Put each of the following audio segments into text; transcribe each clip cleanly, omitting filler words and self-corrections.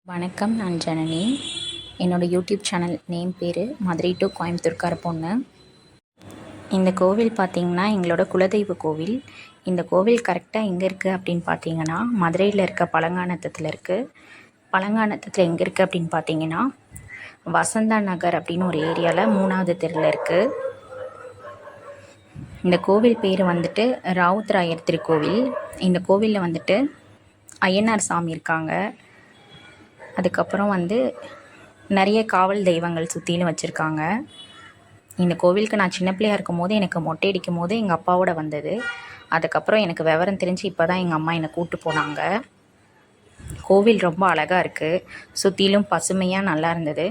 வணக்கம், நான் ஜனனி. என்னோடய யூடியூப் சேனல் நேம் பேர் மதுரை டு கோயம்புத்தூர்கார பொண்ணு. இந்த கோவில் பார்த்திங்கன்னா எங்களோட குலதெய்வ கோவில். இந்த கோவில் கரெக்டாக எங்கே இருக்குது அப்படின்னு பார்த்தீங்கன்னா மதுரையில் இருக்க பழங்காநத்தத்தில் இருக்குது. பழங்காநத்தத்தில் எங்கே இருக்குது அப்படின்னு பார்த்தீங்கன்னா வசந்தா நகர் அப்படின்னு ஒரு ஏரியாவில் 3வது தெருவில் இருக்குது. இந்த கோவில் பேர் வந்துட்டு ராவுத்தராயர் திருக்கோவில். இந்த கோவிலில் வந்துட்டு ஐயனார் சாமி இருக்காங்க. அதுக்கப்புறம் நிறைய காவல் தெய்வங்கள் சுற்றிலும் வச்சுருக்காங்க. இந்த கோவிலுக்கு நான் சின்ன பிள்ளையாக இருக்கும் போது எனக்கு மொட்டை அடிக்கும் போது எங்கள் அப்பாவோட வந்தது. அதுக்கப்புறம் எனக்கு விவரம் தெரிஞ்சு இப்போ தான் எங்கள் அம்மா என்னை கூப்பிட்டு போனாங்க. கோவில் ரொம்ப அழகாக இருக்குது. சுற்றிலும் பசுமையாக நல்லா இருந்தது.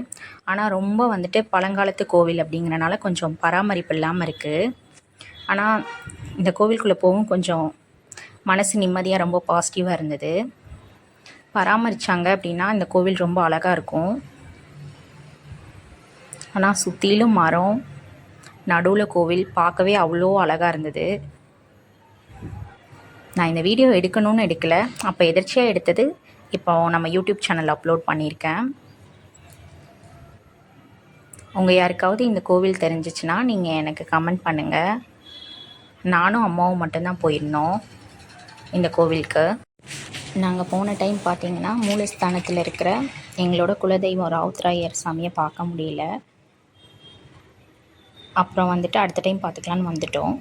ஆனால் ரொம்ப பழங்காலத்து கோவில் அப்படிங்கிறனால கொஞ்சம் பராமரிப்பு இல்லாமல் இருக்குது. ஆனால் இந்த கோவிலுக்குள்ளே போகவும் கொஞ்சம் மனசு நிம்மதியாக ரொம்ப பாசிட்டிவாக இருந்தது. பராமரித்தாங்க அப்படின்னா இந்த கோவில் ரொம்ப அழகாக இருக்கும். ஆனால் சுற்றிலும் மரம், நடுவில் கோவில் பார்க்கவே அவ்வளோ அழகாக இருந்தது. நான் இந்த வீடியோ எடுக்கணும்னு எடுக்கலை, அப்போ எதர்ச்சியாக எடுத்தது. இப்போ நம்ம யூடியூப் சேனலில் அப்லோட் பண்ணியிருக்கேன். உங்கள் யாருக்காவது இந்த கோவில் தெரிஞ்சிச்சுன்னா நீங்கள் எனக்கு கமெண்ட் பண்ணுங்கள். நானும் அம்மாவும் மட்டும்தான் போயிருந்தோம் இந்த கோவிலுக்கு. நாங்கள் போன டைம் பார்த்திங்கன்னா மூலஸ்தானத்தில் இருக்கிற எங்களோட குலதெய்வம் ராவுத்தராயர் சாமியை பார்க்க முடியல. அப்புறம் அடுத்த டைம் பார்த்துக்கலான்னு வந்துட்டோம்.